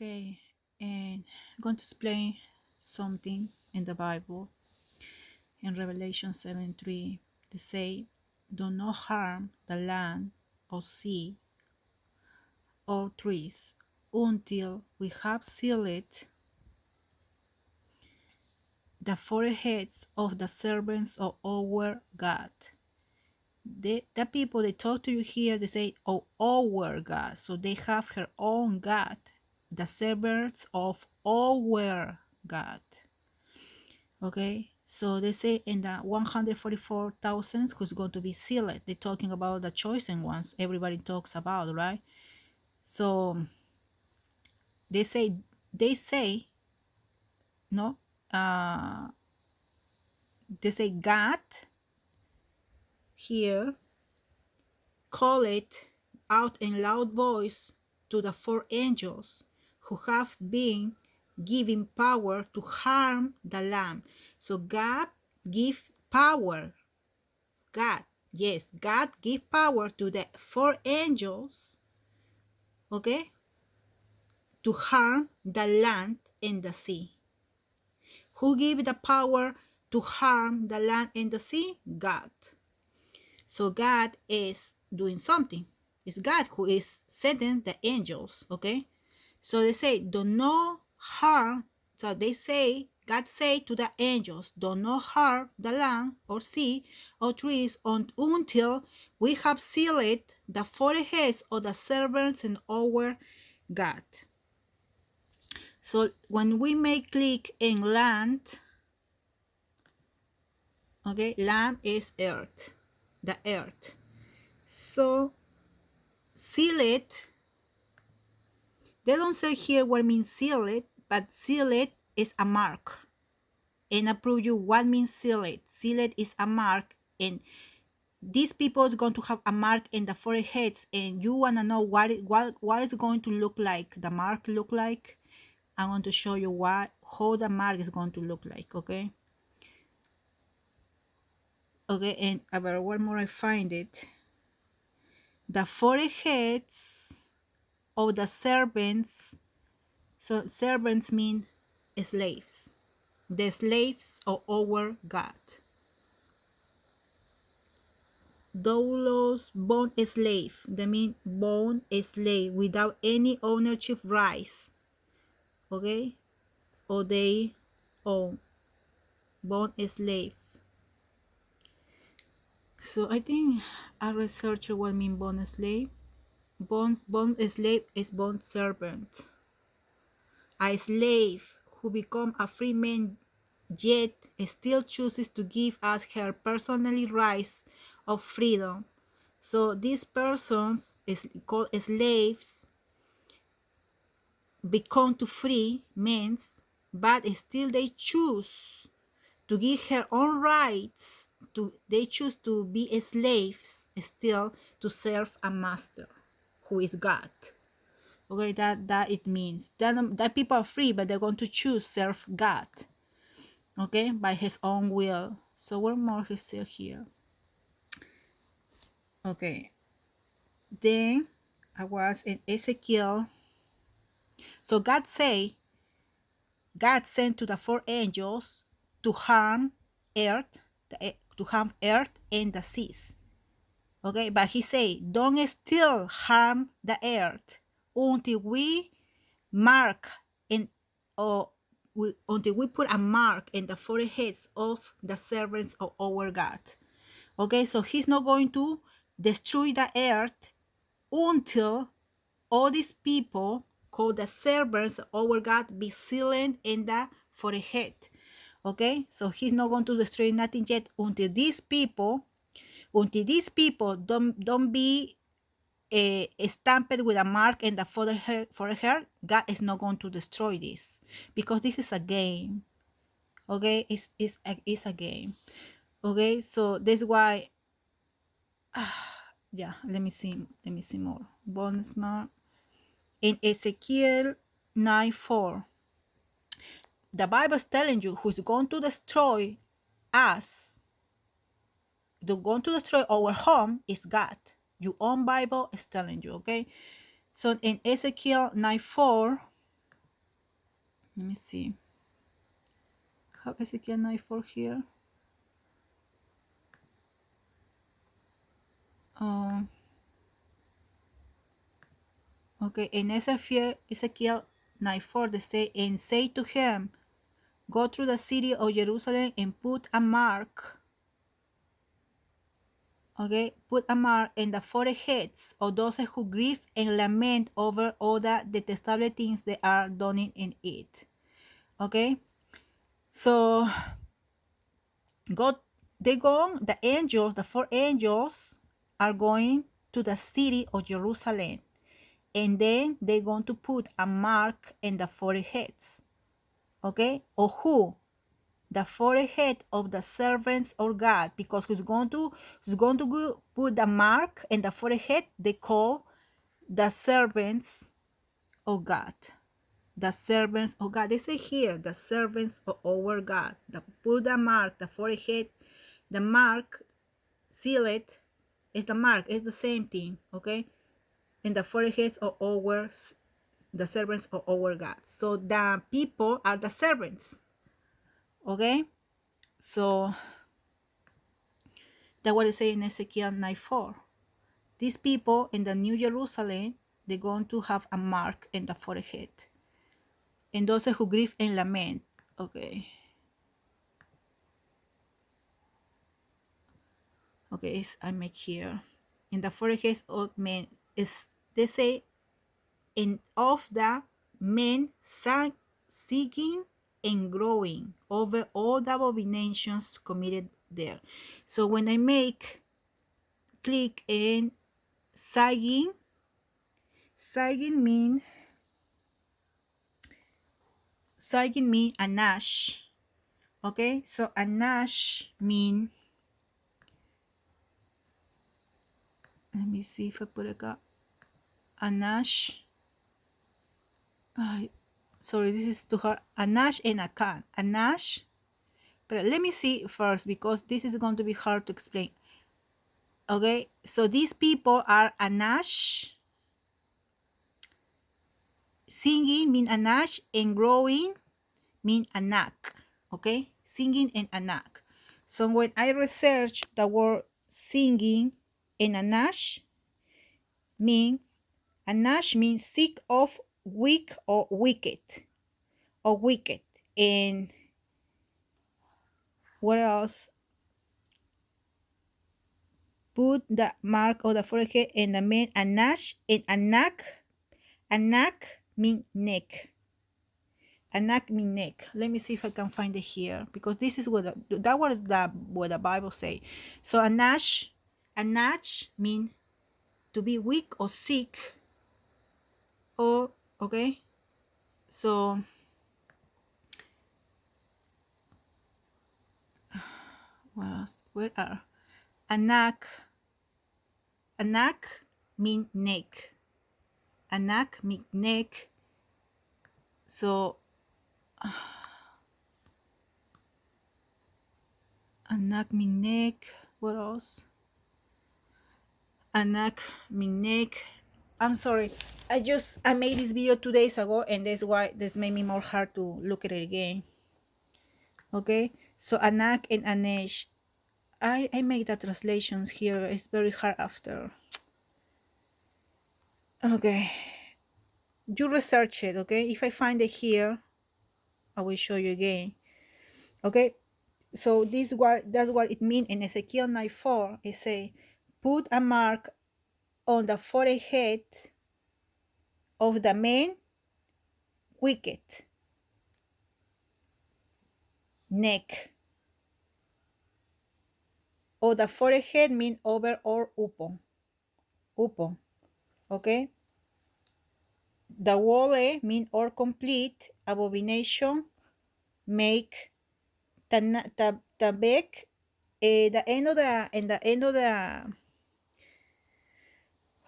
Okay, and I'm going to explain something in the Bible. In Revelation 7:3, they say, "Do not harm the land or sea or trees until we have sealed the foreheads of the servants of our God." The people they talk to you here, they say, "Oh, our God." So they have her own God, the servants of our God. Okay, so they say in the 144,000 who's going to be sealed. They're talking about the chosen ones everybody talks about, right? So they say no, uh they say God here call it out in loud voice to the four angels who have been given power to harm the lamb. So God give power. God, yes, God give power to the four angels, okay, to harm the land and the sea. Who give the power to harm the land and the sea? God. So God is doing something. It's God who is sending the angels, okay? So they say, do not harm. So they say, God say to the angels, do not harm the land or sea or trees until we have sealed the foreheads of the servants and our God. So when we may click in land, okay, land is earth, the earth. So seal it. They don't say here what means seal it, but seal it is a mark. And I prove you what means seal it. Seal it is a mark, and these people is going to have a mark in the foreheads, and you want to know what is going to look like, the mark look like. I'm going to show you how the mark is going to look like, okay? Okay, and about one more I find it. The foreheads of the servants, so servants mean slaves, the slaves of our God. Doulos bond slave, they mean bond slave without any ownership rights, okay? Or they own bond slave. So I think a researcher will mean bond slave. Bond slave is bond servant. A slave who become a free man yet still chooses to give us her personally rights of freedom. So these persons is called slaves become to free men, but still they choose to give her own rights. They choose to be slaves still to serve a master who is God. Okay, that it means that people are free, but they're going to choose serve God, okay, by his own will. So one more is still here. Okay, then I was in Ezekiel. So God sent to the four angels to harm earth, to harm earth and the seas. Okay, but he said, don't still harm the earth until we mark in, or until we put a mark in the foreheads of the servants of our God. Okay, so he's not going to destroy the earth until all these people called the servants of our God be sealed in the forehead. Okay, so he's not going to destroy nothing yet until these people don't be stamped with a mark in the forehead. God is not going to destroy this because this is a game. Okay, it's a game. Okay, so that's why. Yeah, let me see more. Bonus mark in Ezekiel 9:4. The Bible is telling you who's going to destroy us, the going to destroy our home is God. Your own Bible is telling you, okay? So in Ezekiel 9:4, Let me see. Have Ezekiel 9:4 here. Okay, in Ezekiel 9:4 they say, and say to him, go through the city of Jerusalem and put a mark. Okay, put a mark in the foreheads of those who grieve and lament over all the detestable things that are done in it. Okay, so the angels, the 4 angels are going to the city of Jerusalem, and then they're going to put a mark in the foreheads. Okay, of who? The forehead of the servants of God, because who's going to put the mark in the forehead, they call the servants of God. The servants of God. They say here, the servants of our God. Put the mark, the forehead, the mark, seal it, is the mark, it's the same thing, okay? And the foreheads of the servants of our God. So the people are the servants, okay? So that's what it says in Ezekiel 9:4. These people in the New Jerusalem, they're going to have a mark in the forehead. And those who grieve and lament. Okay. Okay, I make here. In the foreheads of men, is they say, and of the men seeking and growing over all the abominations committed there. So when I click in sagging mean anash. Okay, so anash mean, let me see if I put it up. Anash, sorry, this is too hard. Anash and akan. Anash, but let me see first, because this is going to be hard to explain. Okay, so these people are anash. Singing mean anash, and growing mean anak. Okay, singing and anak. So when I research the word singing and anash means sick of, weak or wicked, and what else? Put the mark of the forehead and the man anash and anak mean neck. Anak mean neck. Let me see if I can find it here, because this is what what the Bible say. So anash mean to be weak or sick, or okay. So what else? Where are anak? Anak mean neck. Anak mean neck. So anak mean neck. What else? Anak mean neck. I'm sorry. I made this video 2 days ago, and that's why this made me more hard to look at it again. Okay, so anak and anesh. I make the translations here. It's very hard after. Okay, you research it. Okay, if I find it here, I will show you again. Okay, so that's what it means in Ezekiel 9:4. It say, put a mark on the forehead of the man wicked, neck, or the forehead mean over or upon. Okay, the wole mean or complete, abomination, make, tabek, the end of the, and the end of the,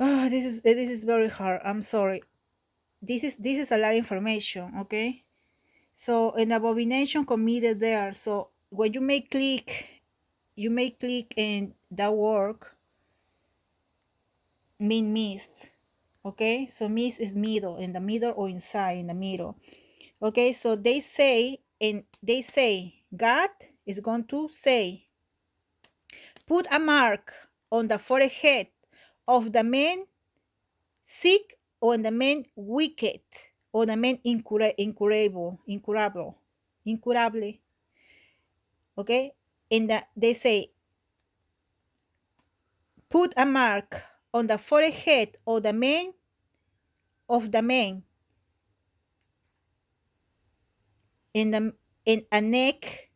oh, this is very hard. I'm sorry. This is a lot of information. Okay, so an abomination committed there. So when you may click in that work mean mist. Okay, so mist is middle, in the middle or inside, in the middle. Okay, so they say, God is going to say, put a mark on the forehead of the man sick, or the man wicked, or the man incurable. Okay, and they say, put a mark on the forehead of the man in the in a neck.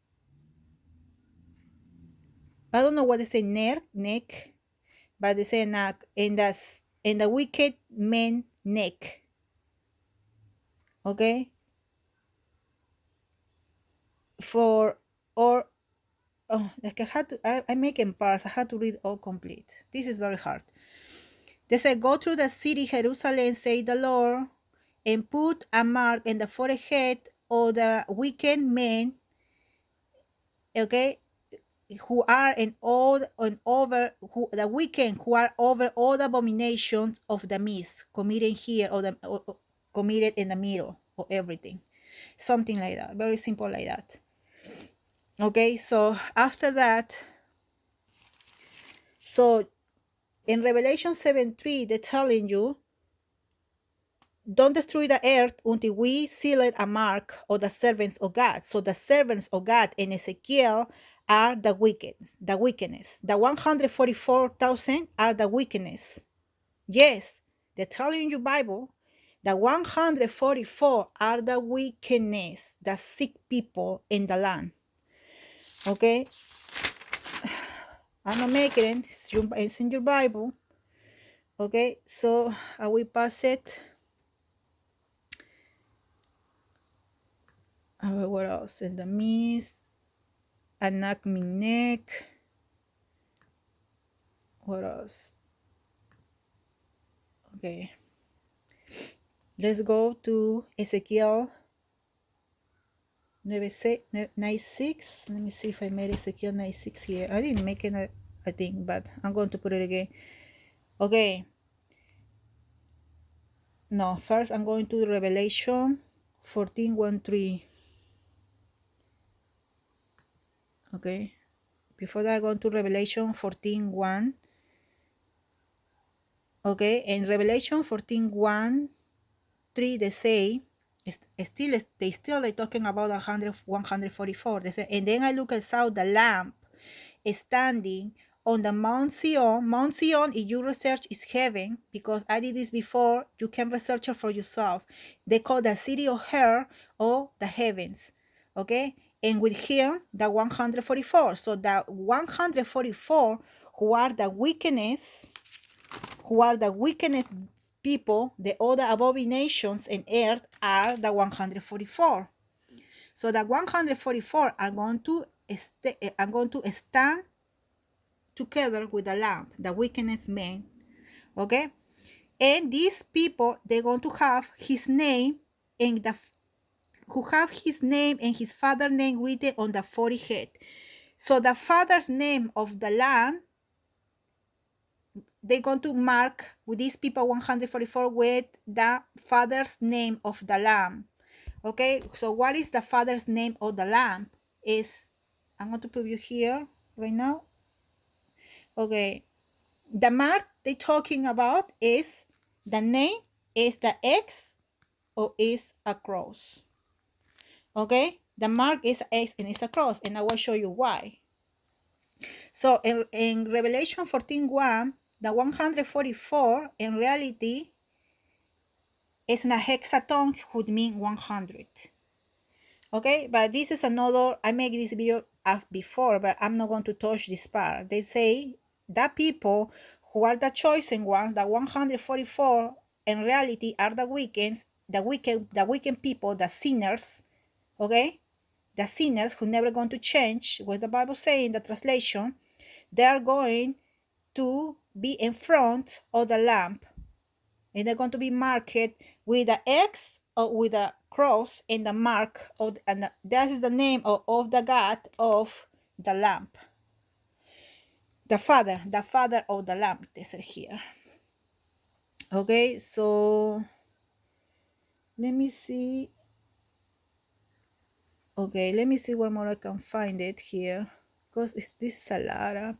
I don't know what they say, neck, but they say neck, in the wicked man neck. Okay, for or like I had to, I make in parts. I had to read all complete. This is very hard. They say, go through the city Jerusalem, say the Lord, and put a mark in the forehead of the wicked men, okay, who are in all and over, who the wicked who are over all the abominations of the midst, committed here, or committed in the middle of everything. Something like that. Very simple like that. Okay, so after that, so in Revelation 7:3, they're telling you, don't destroy the earth until we seal it a mark of the servants of God. So the servants of God in Ezekiel are the wickedness. The 144,000 are the wickedness. Yes, they're telling you Bible. The 144 are the wickedness, the sick people in the land. Okay, I'm not making it. It's in your Bible. Okay, so I will pass it. What else? In the mist, anak my neck. What else? Okay, let's go to Ezekiel 9:6. Let me see if I made Ezekiel 9:6 here. I didn't make it, I think, but I'm going to put it again. Okay. No, first I'm going to Revelation 14:1-3. Okay. Before that, I go to Revelation 14:1. Okay, in Revelation 14:1-3, they say, they still they talking about 144. They say, and then I look and saw the lamp standing on the Mount Zion. Mount Zion, if you research, is heaven, because I did this before. You can research it for yourself. They call the city of her, or the heavens. Okay, and with him the 144. So the 144 who are the wickedness people, the other abominations in earth, are the 144. So the 144 are going to stand together with the lamb, the wickedness men. Okay, and these people, they're going to have his name and his father's name written on the forehead. So the father's name of the lamb, they're going to mark with these people 144 with the father's name of the lamb. Okay, so what is the father's name of the lamb? Is, I'm going to preview here right now. Okay, the mark they're talking about is, the name is the X, or is a cross. Okay, the mark is X and it's a cross, and I will show you why. So in Revelation 14:1, the 144 in reality is a hexaton, would mean 100. Okay, but this is another, I made this video before, but I'm not going to touch this part. They say that people who are the chosen ones, the 144 in reality, are the wicked people, the sinners. Okay, the sinners who never going to change what the Bible say in the translation. They are going to be in front of the lamp, and they're going to be marked with the X or with a cross in the mark of, and that is the name of the God of the lamp. The father of the lamp, they said here. Okay, so let me see. Okay, let me see where more I can find it here, because this is a lot of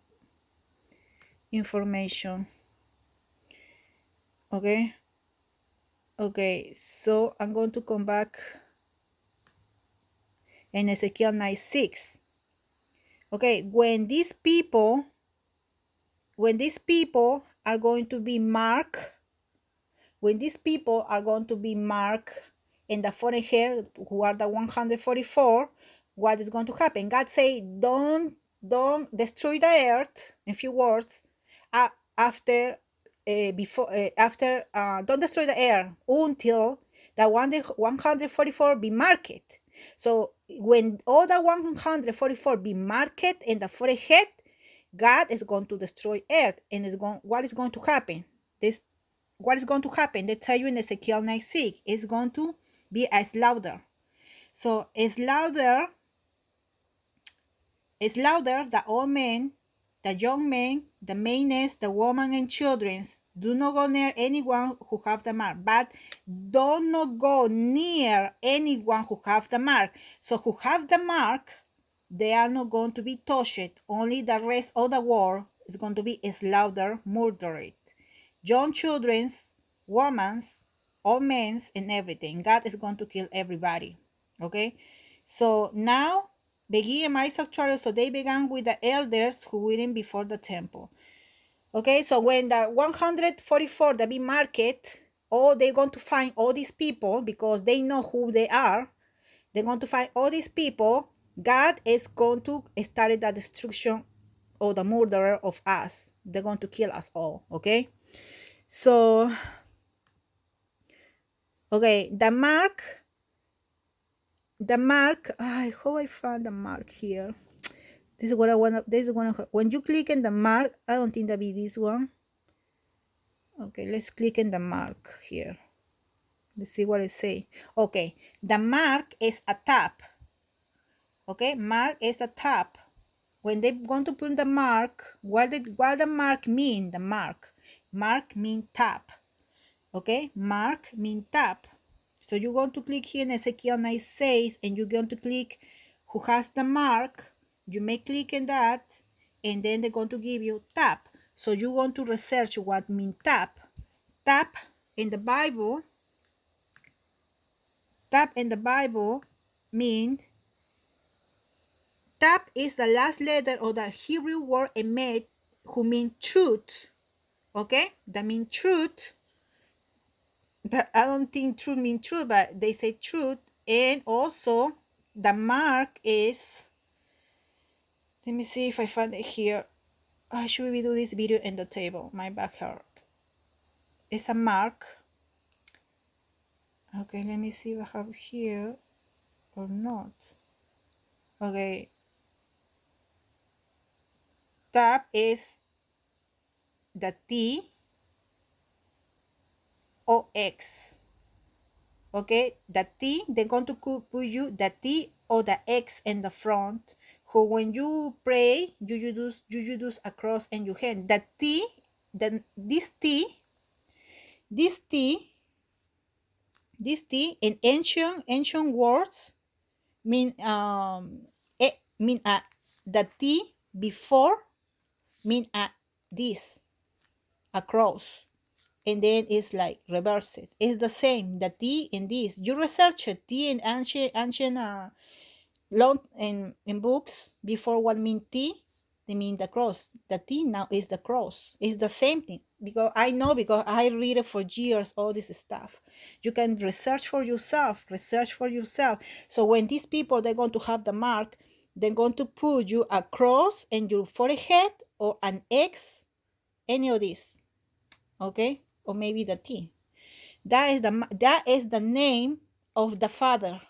information. Okay. Okay, so I'm going to come back in Ezekiel 9:6. Okay, when these people are going to be marked, when these people are going to be marked in the forehead, who are the 144, what is going to happen? God say, don't destroy the earth. In few words, after don't destroy the earth until the 144 be marked. So when all the 144 be marked in the forehead, God is going to destroy earth, and what is going to happen? This what is going to happen? They tell you in Ezekiel 9:6, it's going to be a slaughter. So slaughter the old men, the young men, the maidens, the women and children. Do not go near anyone who have the mark, but do not go near anyone who have the mark. So who have the mark, they are not going to be touched. Only the rest of the world is going to be slaughtered, murdered. Young children's, women's, old men's, and everything. God is going to kill everybody. Okay? So now begin my sanctuary. So they began with the elders who were in before the temple. Okay, so when the 144 that be market, oh, they're going to find all these people because they know who they are. They're going to find all these people. God is going to start the destruction or the murderer of us. They're going to kill us all. Okay, so okay, the mark. How I found the mark here. This is what I want. This is one. When you click in the mark, I don't think that be this one. Okay, let's click in the mark here. Let's see what it say. Okay, the mark is a tap. Okay, mark is a tap. When they're going to put the mark, what the mark mean? The mark mean tap. Okay, mark mean tap. So you're going to click here in Ezekiel 9:6, and you're going to click who has the mark. You may click in that, and then they're going to give you tap. So you want to research what mean tap. Tap in the Bible. Tap in the Bible mean tap is the last letter of the Hebrew word emet, who mean truth. Okay, that mean truth. But I don't think truth mean truth, but they say truth. And also the mark is, let me see if I find it here. I should we do this video in the table, my backyard. It's a mark. Okay, let me see if I have it here or not. Okay, tap is the T O X. Okay, the T, they're going to put you the T or the X in the front. Who when you pray, you use a cross in your hand. The T, this in ancient words mean the T before mean this, a cross, and then it's like reverse it. It's the same. The T in this. You research it. T in ancient long in books before what mean T, they mean the cross. The T now is the cross. It's the same thing because I know, because I read it for years, all this stuff. You can research for yourself. So when these people, they're going to have the mark, they're going to put you a cross in your forehead or an X, any of these, okay, or maybe the T. That is the name of the Father.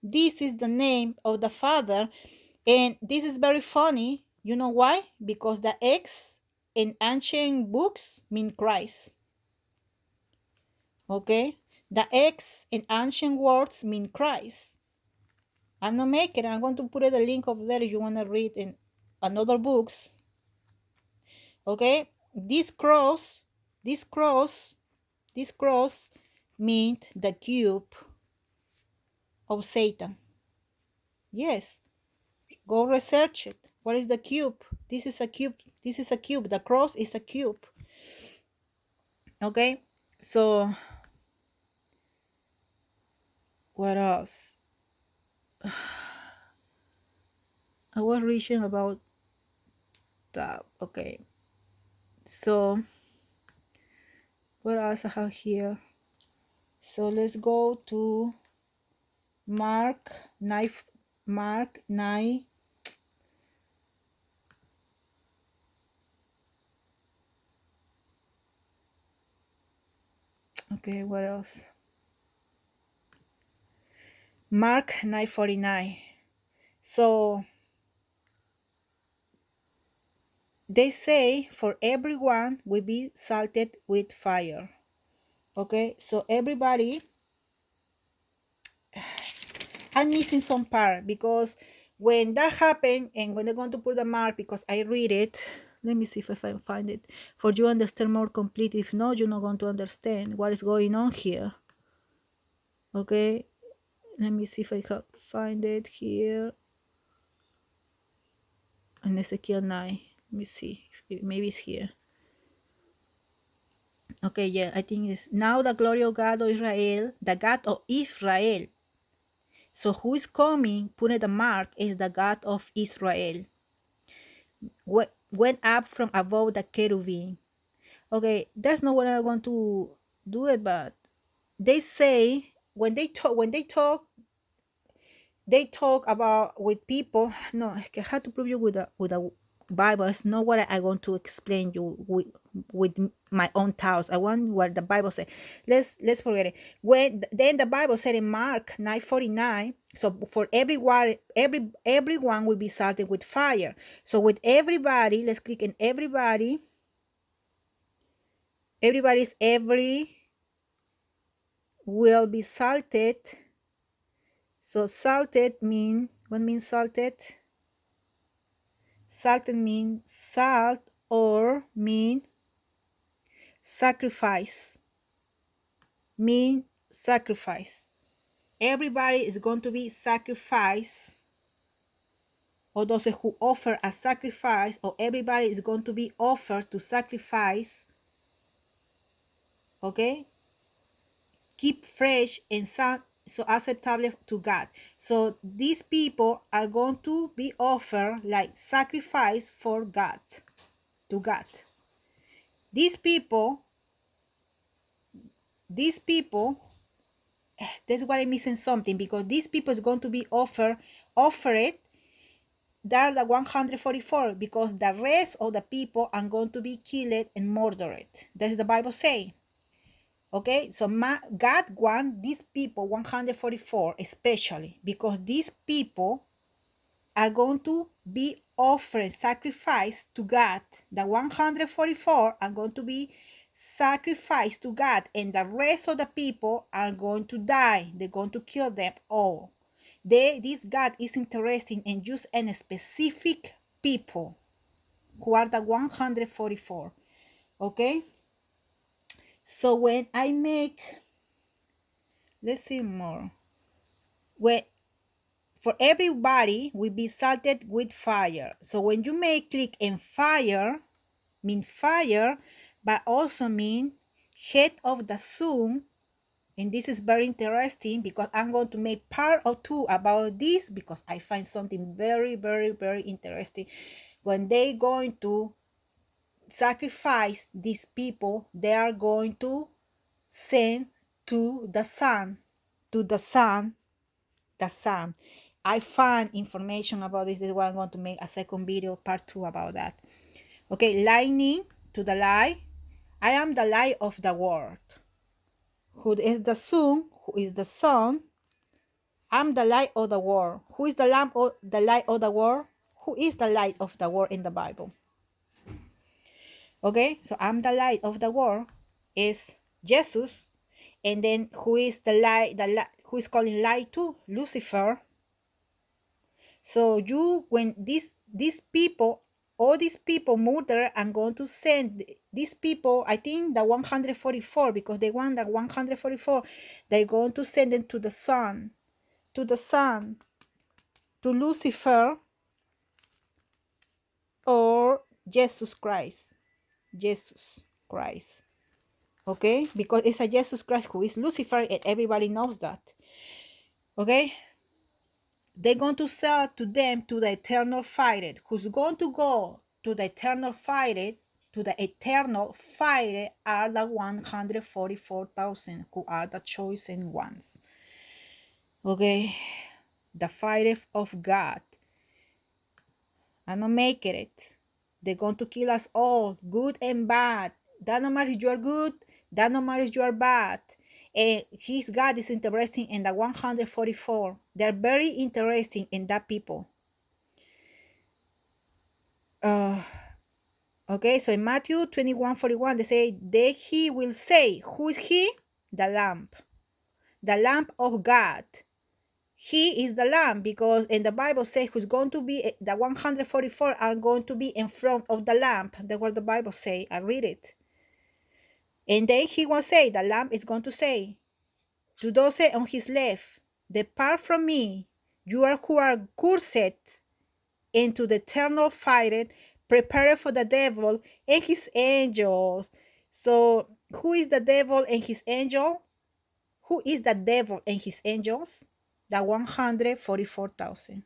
This is the name of the Father. And this is very funny. You know why? Because the X in ancient books mean Christ. Okay? The X in ancient words mean Christ. I'm not making it. I'm going to put the link up there if you want to read in another books. Okay? This cross means the cube of Satan. Yes, go research it. What is the cube? This is a cube. This is a cube. The cross is a cube. Okay, so what else? I was reading about that. Okay, so what else I have here? So let's go to Mark 9. Mark 9. Okay, what else? Mark 9:49. So they say, for everyone will be salted with fire. Okay, so everybody, I'm missing some part because when that happened and when they're going to put the mark, because I read it, let me see if I can find it for you understand more complete. If not, you're not going to understand what is going on here. Okay, let me see if I can find it here in Ezekiel 9. Let me see if maybe it's here. Okay, yeah, I think it's now the glory of God of Israel, the God of Israel. So who is coming, putting the mark, is the God of Israel. Went up from above the cherubim. Okay, that's not what I want to do it, but they say when they talk about with people. No, I have to prove you with a Bible. It's not what I want to explain you with my own thoughts. I want what the Bible says. Let's forget it. When then the Bible said in Mark 9:49, so for everyone will be salted with fire. So with everybody, let's click in everybody. Everybody's every will be salted. So salted mean, what means salted? Salted mean salt or mean sacrifice. Mean sacrifice. Everybody is going to be sacrificed, or those who offer a sacrifice, or everybody is going to be offered to sacrifice. Okay? Keep fresh and so acceptable to God. So these people are going to be offered like sacrifice for God, to God. These people, that's why I'm missing something, because these people is going to be offered. They're the 144, because the rest of the people are going to be killed and murdered. That's the Bible say. Okay, so God wants these people, 144 especially, because these people are going to be offering sacrifice to God. The 144 are going to be sacrificed to God, and the rest of the people are going to die. They're going to kill them all. This God is interested in just a specific people who are the 144. Okay, so when I make, let's see more. When for everybody will be salted with fire. So when you may click in fire, mean fire, but also mean head of the sun. And this is very interesting because I'm going to make part or two about this, because I find something very, very, very interesting. When they going to sacrifice these people, they are going to send to the sun, the sun. I find information about this. This is why I'm going to make a second video, part 2, about that. Okay, lightning to the light. I am the light of the world. Who is the sun? Who is the sun? I'm the light of the world. Who is the lamp of the light of the world? Who is the light of the world in the Bible? Okay, so I'm the light of the world is Jesus, and then who is the light? Who is calling light to? Lucifer. So when these people, all these people murder, I'm going to send these people, I think the 144, because they want the 144, they're going to send them to the sun, to Lucifer or Jesus Christ. Jesus Christ. Okay? Because it's a Jesus Christ who is Lucifer, and everybody knows that. Okay? They're going to sell to them to the eternal fire. Who's going to go to the eternal fire? To the eternal fire are the 144,000 who are the chosen ones. Okay? The fire of God. I'm not making it. They're going to kill us all, good and bad. That no matter if you are good, that no matter if you are bad. And his God is interesting in the 144. They're very interesting in that people. Okay, so in Matthew 21:41, they say, then he will say, who is he? The Lamb. The Lamb of God. He is the Lamb, because in the Bible says who's going to be, the 144 are going to be in front of the Lamb. That's what the Bible say. I read it. And then he will say, the Lamb is going to say, to those on his left, depart from me, you are who are cursed, into the eternal fire, prepared for the devil and his angels. So who is the devil and his angel? Who is the devil and his angels? The 144,000.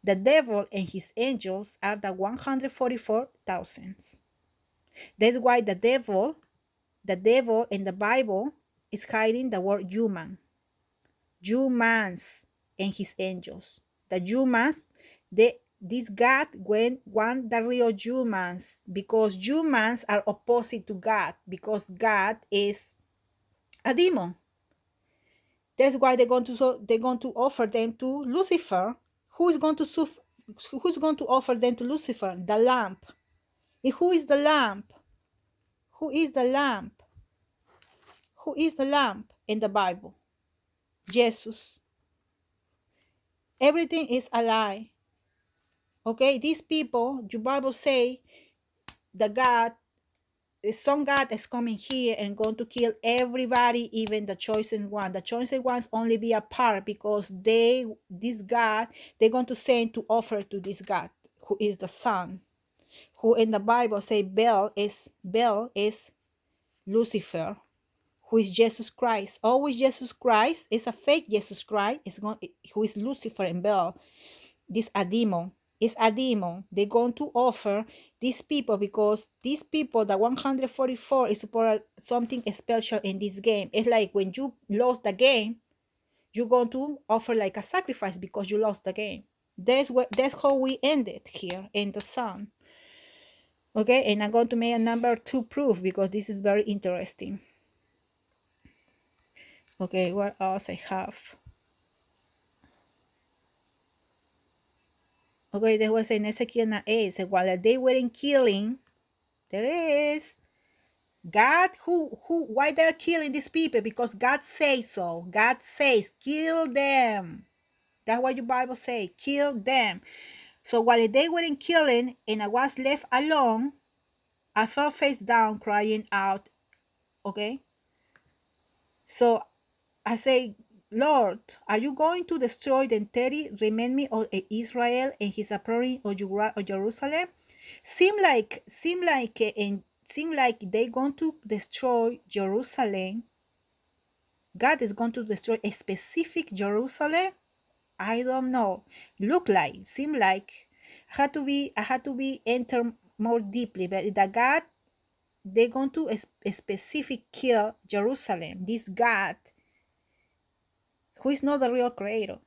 The devil and his angels are the 144,000. That's why the devil in the Bible is hiding the word human. Humans and his angels. The humans, this God want the real humans, because humans are opposite to God, because God is a demon. That's why they're going to offer them to Lucifer. Who's going to offer them to Lucifer? The Lamb. And who is the Lamb? Who is the Lamb? Who is the Lamb in the Bible? Jesus. Everything is a lie. Okay, these people, the Bible say, some God is coming here and going to kill everybody, even the chosen one. The chosen ones only be a part, because this God, they're going to send to offer to this God, who is the Son, who in the Bible say Baal is Lucifer, who is Jesus Christ. Always Jesus Christ is a fake Jesus Christ, who is Lucifer and Baal. This a demon. Is a demon. They're going to offer these people, because these people, the 144, is for something special in this game. It's like when you lost the game, you're going to offer like a sacrifice because you lost the game. That's how we ended here in the sun. Okay, and I'm going to make a number 2 proof, because this is very interesting. Okay, what else I have? Okay, there was in Ezekiel 8, said, while they weren't killing, there is God, why they're killing these people? Because God says so. God says, kill them. That's what your Bible say, kill them. So while they weren't killing and I was left alone, I fell face down crying out. Okay, so I say, Lord, are you going to destroy the entire remnant of Israel and his approaching of Jerusalem? Seem like they're going to destroy Jerusalem. God is going to destroy a specific Jerusalem. I don't know. Seem like I had to be enter more deeply. But the God, they're going to specific kill Jerusalem. This God, who is not the real creator.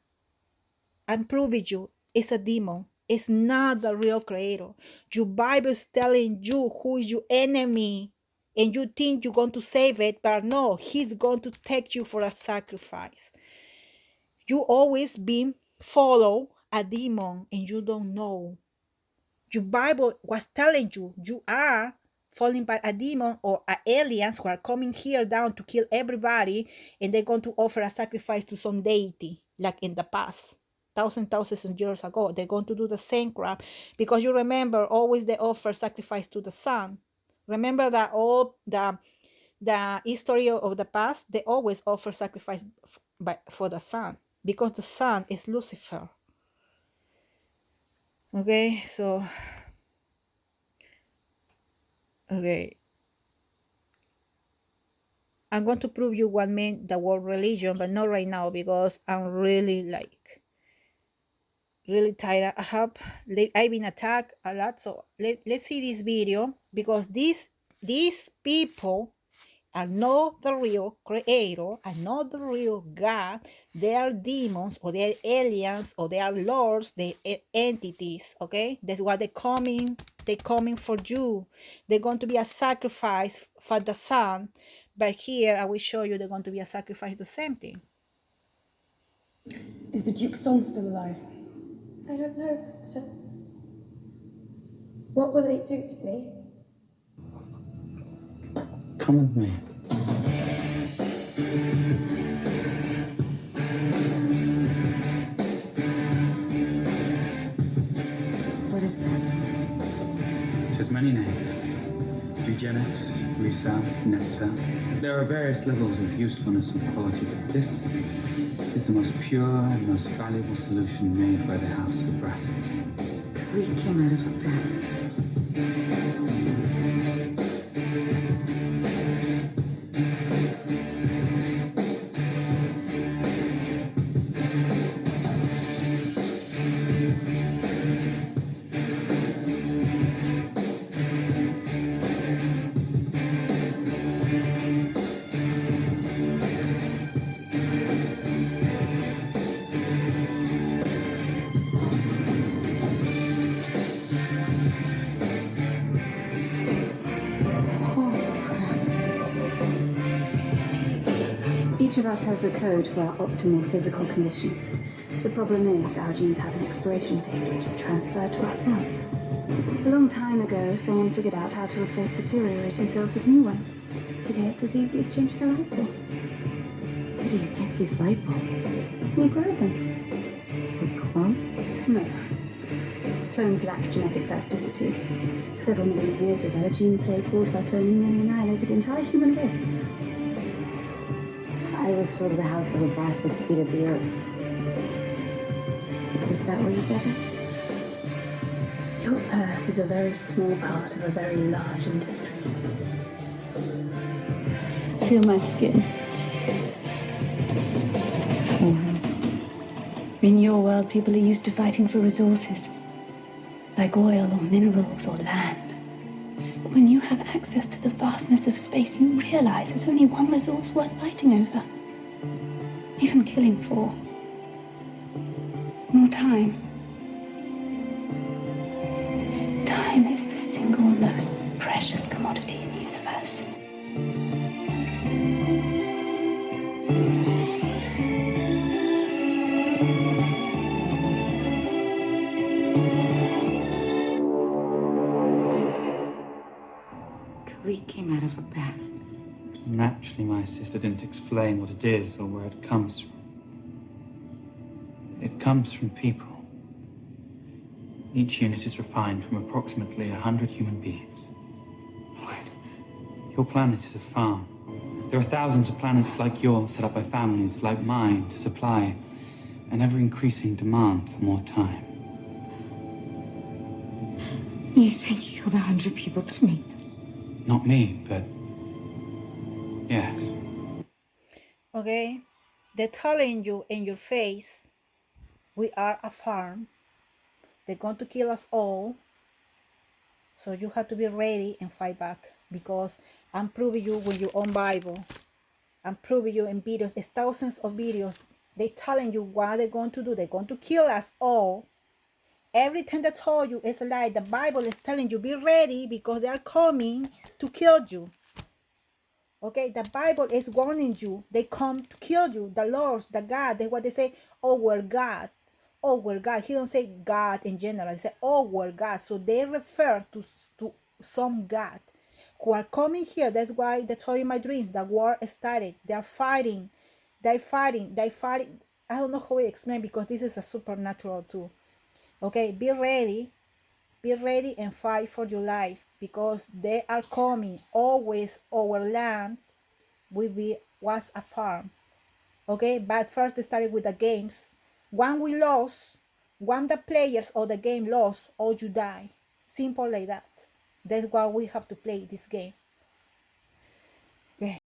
I'm proving you, it's a demon. It's not the real creator. Your Bible is telling you who is your enemy, and you think you're going to save it, but no, he's going to take you for a sacrifice. You always been follow a demon and you don't know. Your Bible was telling you you are falling by a demon or aliens who are coming here down to kill everybody, and they're going to offer a sacrifice to some deity, like in the past. Thousands of years ago, they're going to do the same crap, because you remember always they offer sacrifice to the sun. Remember that all the history of the past, they always offer sacrifice for the sun, because the sun is Lucifer. Okay, so okay, I'm going to prove you what meant the word religion, but not right now because I'm really tired. I've been attacked a lot. So let's see this video, because these people are not the real creator, are not the real God. They are demons, or they are aliens, or they are lords, they are entities. Okay, that's why they're coming for you. They're going to be a sacrifice for the sun. But here I will show you they're going to be a sacrifice, the same thing. Is the Duke's son still alive? I don't know, Princess. What will they do to me? Come with me. What is that? It has many names. Eugenics, Risa, Nectar. There are various levels of usefulness and quality, but this is the most pure and most valuable solution made by the House of Brassels. We came out of a bath. Each of us has a code for our optimal physical condition. The problem is our genes have an expiration date which is transferred to our cells. A long time ago, someone figured out how to replace deteriorating cells with new ones. Today it's as easy as changing a light bulb. Where do you get these light bulbs? We grow them. Like clones? No. Clones lack genetic plasticity. Several million years ago, a gene plague caused by cloning nearly annihilated the entire human race. I was told the House of Abrass exceeded the Earth. Is that where you get it? Your Earth is a very small part of a very large industry. Feel my skin. In your world, people are used to fighting for resources, like oil or minerals or land. But when you have access to the vastness of space, you realize there's only one resource worth fighting over. Even killing for. More time. Time is the single most precious commodity in the universe. Khalid came out of a bath. Naturally, my sister didn't explain what it is or where it comes from. It comes from people. Each unit is refined from approximately 100 human beings. What? Your planet is a farm. There are thousands of planets like yours set up by families like mine to supply an ever-increasing demand for more time. You say you killed 100 people to make this? Not me, but yes. Okay, they're telling you in your face, we are a farm. They're going to kill us all. So you have to be ready and fight back, because I'm proving you with your own Bible. I'm proving you in videos. It's thousands of videos. They're telling you what they're going to do. They're going to kill us all. Everything they told you is a lie. The Bible is telling you, be ready, because they are coming to kill you. Okay, the Bible is warning you. They come to kill you. The Lord, the God, that's what they say, oh, we're God. Oh, we're God. He don't say God in general. He say, oh, we're God. So they refer to some God who are coming here. That's why they told you my dreams. The war started. They're fighting. They're fighting. They're fighting. I don't know how to explain, because this is a supernatural too. Okay, be ready. Be ready and fight for your life, because they are coming. Always our land was a farm. Okay, but first they started with the games. One we lost, One the players of the game lost or you die. Simple like that. That's why we have to play this game. Okay.